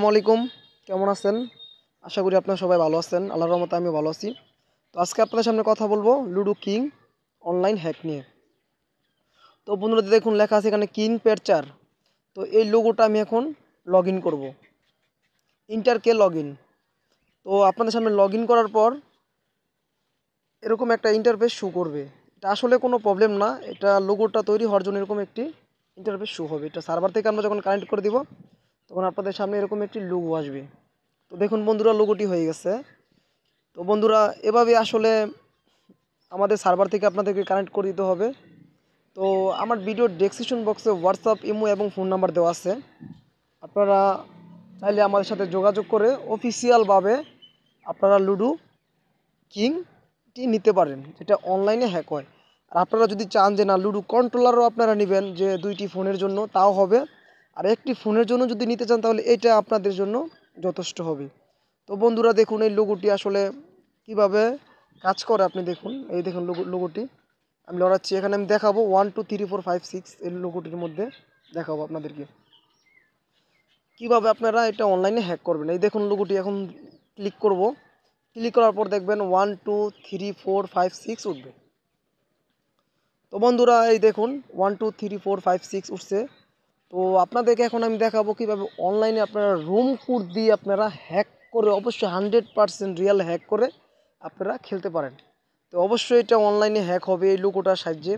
আসসালামু আলাইকুম, কেমন আছেন? আশা করি আপনারা সবাই ভালো আছেন। আল্লাহর রহমতে আমিও ভালো আছি। তো আজকে আপনাদের সামনে কথা বলবো লুডো কিং অনলাইন হ্যাক নিয়ে। তো বন্ধুরা দেখুন লেখা আছে এখানে কিং পেরচার। তো এই লোগোটা আমি এখন লগ ইন করবো, ইন্টার কে লগ ইন। তো আপনাদের সামনে লগ ইন করার পর এরকম একটা ইন্টারফেস শো করবে। এটা আসলে কোনো প্রবলেম না, এটা লোগোটা তৈরি হওয়ার জন্য এরকম একটি ইন্টারফেস শো হবে। এটা সার্ভার থেকে আমরা যখন কানেক্ট করে দিব তখন আপনাদের সামনে এরকম একটি লোগো আসবে। তো দেখুন বন্ধুরা লোগোটি হয়ে গেছে। তো বন্ধুরা এভাবে আসলে আমাদের সার্ভার থেকে আপনাদেরকে কানেক্ট করে দিতে হবে। তো আমার ভিডিওর ডেসক্রিপশন বক্সে হোয়াটসঅ্যাপ, ইমো এবং ফোন নাম্বার দেওয়া আছে। আপনারা চাইলে আমাদের সাথে যোগাযোগ করে অফিসিয়ালভাবে আপনারা লুডো কিংটি নিতে পারেন, যেটা অনলাইনে হ্যাক হয়। আর আপনারা যদি চান যে না লুডো কন্ট্রোলারও আপনারা নেবেন, যে দুইটি ফোনের জন্য, তাও হবে। আর একটি ফোনের জন্য যদি নিতে চান তাহলে এটা আপনাদের জন্য যথেষ্ট হবে। তো বন্ধুরা দেখুন এই লোগোটি আসলে কিভাবে কাজ করে আপনি দেখুন। এই দেখুন লোগোটি আমি লড়াচ্ছি, এখানে আমি দেখাবো 1 2 3 4 5 6 এই লোগোটির মধ্যে দেখাবো আপনাদেরকে কিভাবে আপনারা এটা অনলাইনে হ্যাক করবেন। এই দেখুন লোগোটি এখন ক্লিক করব, ক্লিক করার পর দেখবেন 1 2 3 4 5 6 উঠবে। তো বন্ধুরা এই দেখুন 1 2 3 4 5 6 উঠছে। তো আপনাদেরকে এখন আমি দেখাবো কিভাবে অনলাইনে আপনারা রুম কোড দিয়ে আপনারা হ্যাক করে, অবশ্যই 100% রিয়েল হ্যাক করে আপনারা খেলতে পারেন। তো অবশ্যই এটা অনলাইনে হ্যাক হবে এই লোগোটার সাহায্যে।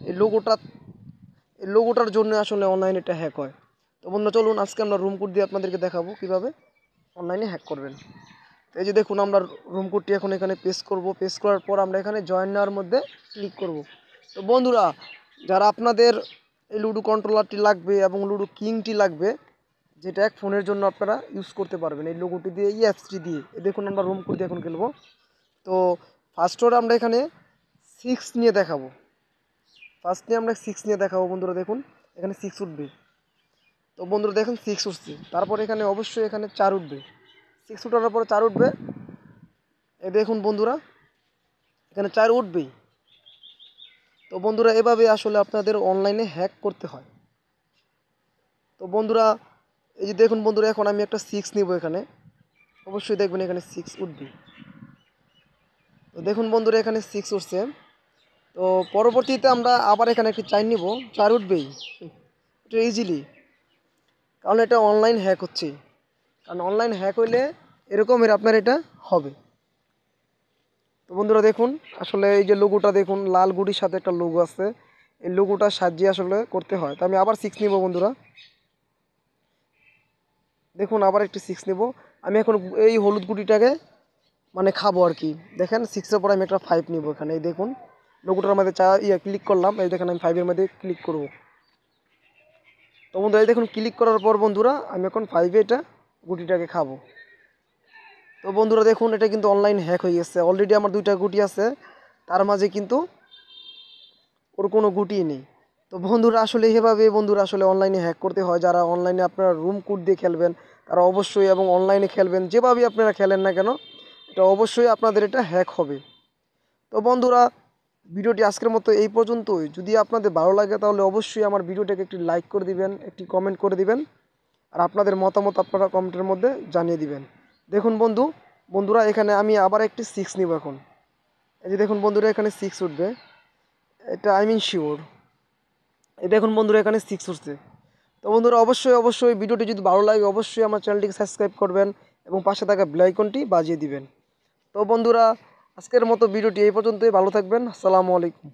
এই লোগোটার জন্য আসলে অনলাইনে এটা হ্যাক হয়। তো বন্ধুরা চলুন আজকে আমরা রুম কোড দিয়ে আপনাদেরকে দেখাবো কিভাবে অনলাইনে হ্যাক করবেন। তো এই যে দেখুন আমরা রুম কোডটি এখন এখানে পেস্ট করব, পেস্ট করার পর আমরা এখানে জয়েন নেওয়ার মধ্যে ক্লিক করব। তো বন্ধুরা যারা আপনাদের এই লুডো কন্ট্রোলারটি লাগবে এবং লুডো কিংটি লাগবে, যেটা এক ফোনের জন্য আপনারা ইউজ করতে পারবেন এই লোগোটি দিয়ে, এই অ্যাপসটি দিয়ে। এই দেখুন আমরা রুম কোড দিয়ে এখন খেলবো। তো ফার্স্ট ওর আমরা এখানে 6 নিয়ে দেখাবো, আমরা 6 নিয়ে দেখাবো। বন্ধুরা দেখুন এখানে 6 উঠবে। তো বন্ধুরা দেখুন 6 উঠছে, তারপর এখানে অবশ্যই এখানে 4 উঠবে। 6 উঠানোর পরে 4 উঠবে। এই দেখুন বন্ধুরা এখানে 4 উঠবেই। তো বন্ধুরা এভাবে আসলে আপনাদের অনলাইনে হ্যাক করতে হয়। তো বন্ধুরা এই যে দেখুন বন্ধুরা এখন আমি একটা 6 নিব, এখানে অবশ্যই দেখবেন এখানে 6 উঠবে। তো দেখুন বন্ধুরা এখানে 6 উঠছে। তো পরবর্তীতে আমরা আবার এখানে একটি 4 নিব, 4 উঠবেই এটা ইজিলি, কারণ এটা অনলাইন হ্যাক হচ্ছে। কারণ অনলাইন হ্যাক হইলে এরকমের আপনার এটা হবে। তো বন্ধুরা দেখুন আসলে এই যে লোগোটা দেখুন, লাল গুটির সাথে একটা লোগো আছে, এই লোগোটার সাহায্যে আসলে করতে হয়। তো আমি আবার 6 নিব বন্ধুরা, দেখুন আবার একটি 6 নেব। আমি এখন এই হলুদ গুটিটাকে মানে খাবো আর কি। দেখেন 6-এর পরে আমি একটা 5 নিব এখানে। এই দেখুন লোগোটার মধ্যে ক্লিক করলাম, এই দেখেন আমি 5-এর মধ্যে ক্লিক করব। তো বন্ধুরা এই দেখুন ক্লিক করার পর বন্ধুরা আমি এখন 5-এ এটা গুটিটাকে খাবো। তো বন্ধুরা দেখুন এটা কিন্তু অনলাইন হ্যাক হয়ে গেছে। অলরেডি আমার 2টা গুটি আছে, তার মাঝে কিন্তু ওর কোনো গুটিই নেই। তো বন্ধুরা আসলে এভাবে বন্ধুরা আসলে অনলাইনে হ্যাক করতে হয়। যারা অনলাইনে আপনারা রুম কোড দিয়ে খেলবেন তারা অবশ্যই, এবং অনলাইনে খেলবেন যেভাবেই আপনারা খেলেন না কেন, এটা অবশ্যই আপনাদের এটা হ্যাক হবে। তো বন্ধুরা ভিডিওটি আজকের মতো এই পর্যন্তই। যদি আপনাদের ভালো লাগে তাহলে অবশ্যই আমার ভিডিওটাকে একটি লাইক করে দিবেন, একটি কমেন্ট করে দিবেন, আর আপনাদের মতামত আপনারা কমেন্টের মধ্যে জানিয়ে দিবেন। দেখুন বন্ধুরা এখানে আমি আবার একটি 6 নিব এখন। এই যে দেখুন বন্ধুরা এখানে 6 উঠবে, এটা আই মিন শিওর। এই দেখুন বন্ধুরা এখানে 6 উঠছে। তো বন্ধুরা অবশ্যই ভিডিওটি যদি ভালো লাগে অবশ্যই আমার চ্যানেলটিকে সাবস্ক্রাইব করবেন এবং পাশে থাকা বেল আইকনটি বাজিয়ে দিবেন। তো বন্ধুরা আজকের মতো ভিডিওটি এই পর্যন্তই। ভালো থাকবেন। আসসালামু আলাইকুম।